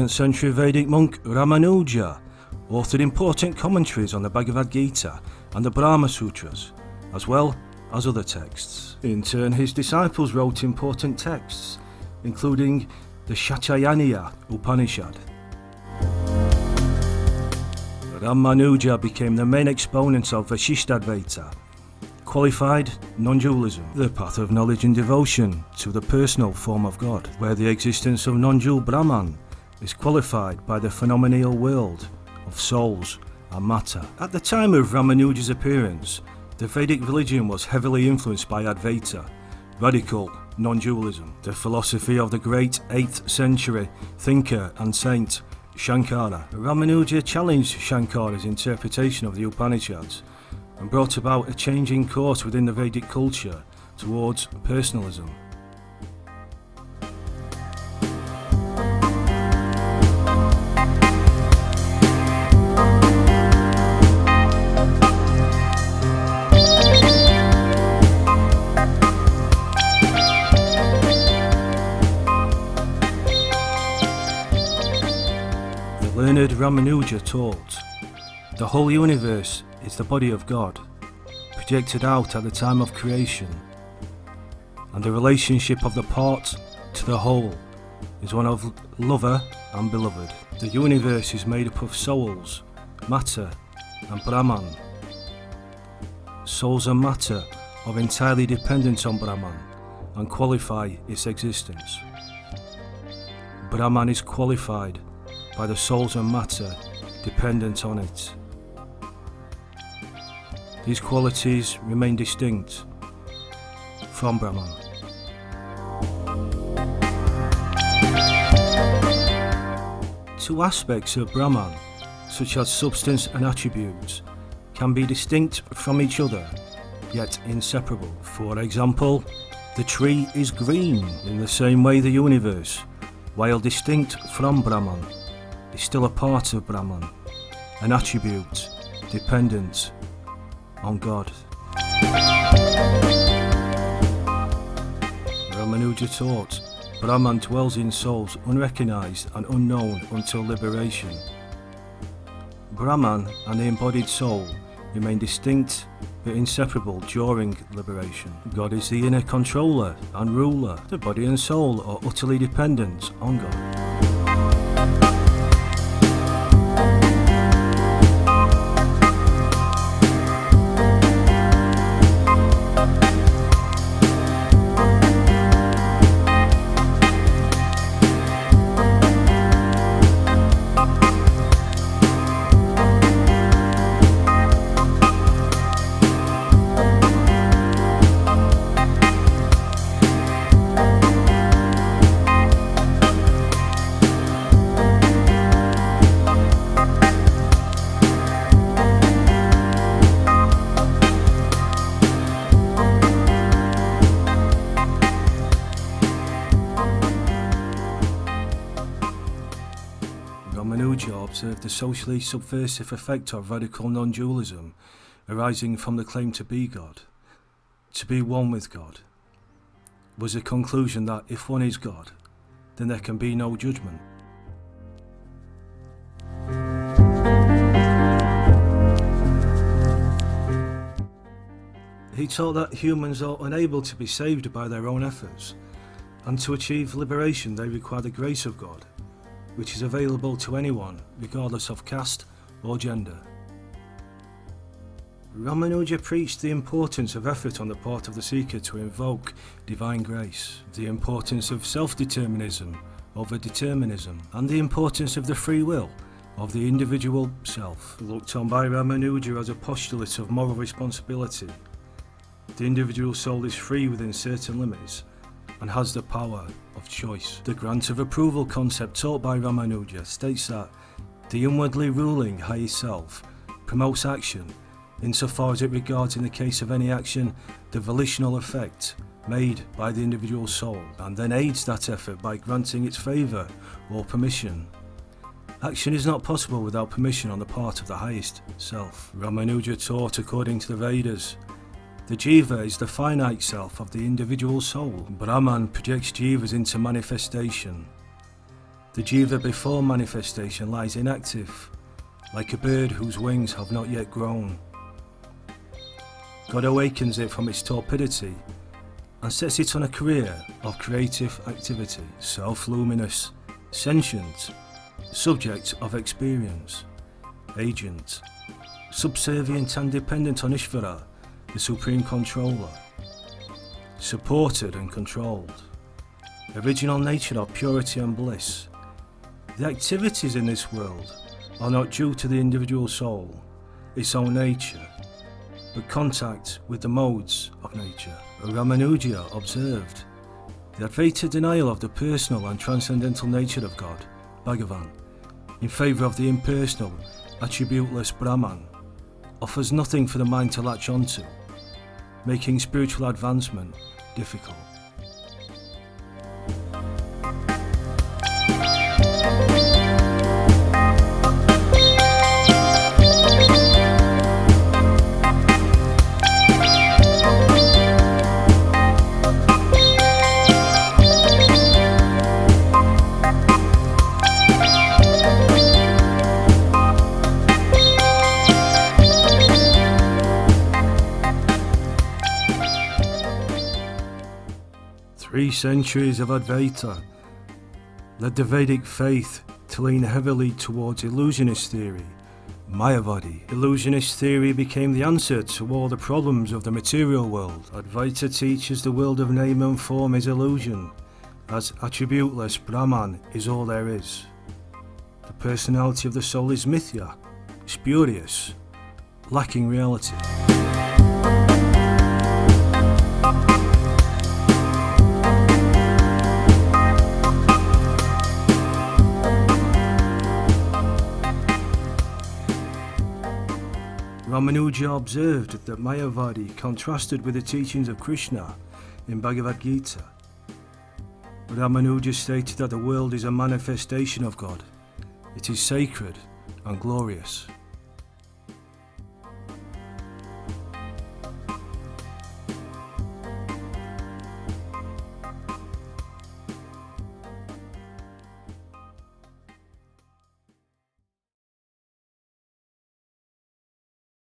7th century Vedic monk Ramanuja authored important commentaries on the Bhagavad Gita and the Brahma Sutras, as well as other texts. In turn, his disciples wrote important texts, including the Shatyayaniya Upanishad. Ramanuja became the main exponent of Vishistadvaita, qualified non-dualism, the path of knowledge and devotion to the personal form of God, where the existence of non-dual Brahman is qualified by the phenomenal world of souls and matter. At the time of Ramanuja's appearance, the Vedic religion was heavily influenced by Advaita, radical non-dualism, the philosophy of the great 8th century thinker and saint Shankara. Ramanuja challenged Shankara's interpretation of the Upanishads and brought about a changing course within the Vedic culture towards personalism. The learned Ramanuja taught, the whole universe is the body of God, projected out at the time of creation, and the relationship of the part to the whole is one of lover and beloved. The universe is made up of souls, matter and Brahman. Souls and matter are entirely dependent on Brahman and qualify its existence. Brahman is qualified by the souls and matter dependent on it. These qualities remain distinct from Brahman. Two aspects of Brahman, such as substance and attributes, can be distinct from each other, yet inseparable. For example, the tree is green. In the same way, the universe, while distinct from Brahman, is still a part of Brahman, an attribute dependent on God. Ramanuja taught, Brahman dwells in souls unrecognized and unknown until liberation. Brahman and the embodied soul remain distinct but inseparable during liberation. God is the inner controller and ruler. The body and soul are utterly dependent on God. Ramanuja observed the socially subversive effect of radical non-dualism arising from the claim to be God. To be one with God was the conclusion that if one is God, then there can be no judgment. He taught that humans are unable to be saved by their own efforts, and to achieve liberation they require the grace of God, which is available to anyone, regardless of caste or gender. Ramanuja preached the importance of effort on the part of the seeker to invoke divine grace, the importance of self-determinism over determinism, and the importance of the free will of the individual self. Looked on by Ramanuja as a postulate of moral responsibility, the individual soul is free within certain limits and has the power of choice. The grant of approval concept taught by Ramanuja states that the inwardly ruling higher self promotes action insofar as it regards, in the case of any action, the volitional effect made by the individual soul, and then aids that effort by granting its favour or permission. Action is not possible without permission on the part of the highest self. Ramanuja taught, according to the Vedas, the jiva is the finite self of the individual soul. Brahman projects jivas into manifestation. The jiva before manifestation lies inactive, like a bird whose wings have not yet grown. God awakens it from its torpidity and sets it on a career of creative activity, self-luminous, sentient, subject of experience, agent, subservient and dependent on Ishvara, the supreme controller, supported and controlled, original nature of purity and bliss. The activities in this world are not due to the individual soul, its own nature, but contact with the modes of nature. Ramanuja observed the Advaita denial of the personal and transcendental nature of God, Bhagavan, in favour of the impersonal, attributeless Brahman, offers nothing for the mind to latch onto, making spiritual advancement difficult. Three centuries of Advaita led the Vedic faith to lean heavily towards illusionist theory, Mayavadi. Illusionist theory became the answer to all the problems of the material world. Advaita teaches the world of name and form is illusion, as attributeless Brahman is all there is. The personality of the soul is mithya, spurious, lacking reality. Ramanuja observed that Mayavadi contrasted with the teachings of Krishna in Bhagavad Gita. Ramanuja stated that the world is a manifestation of God. It is sacred and glorious.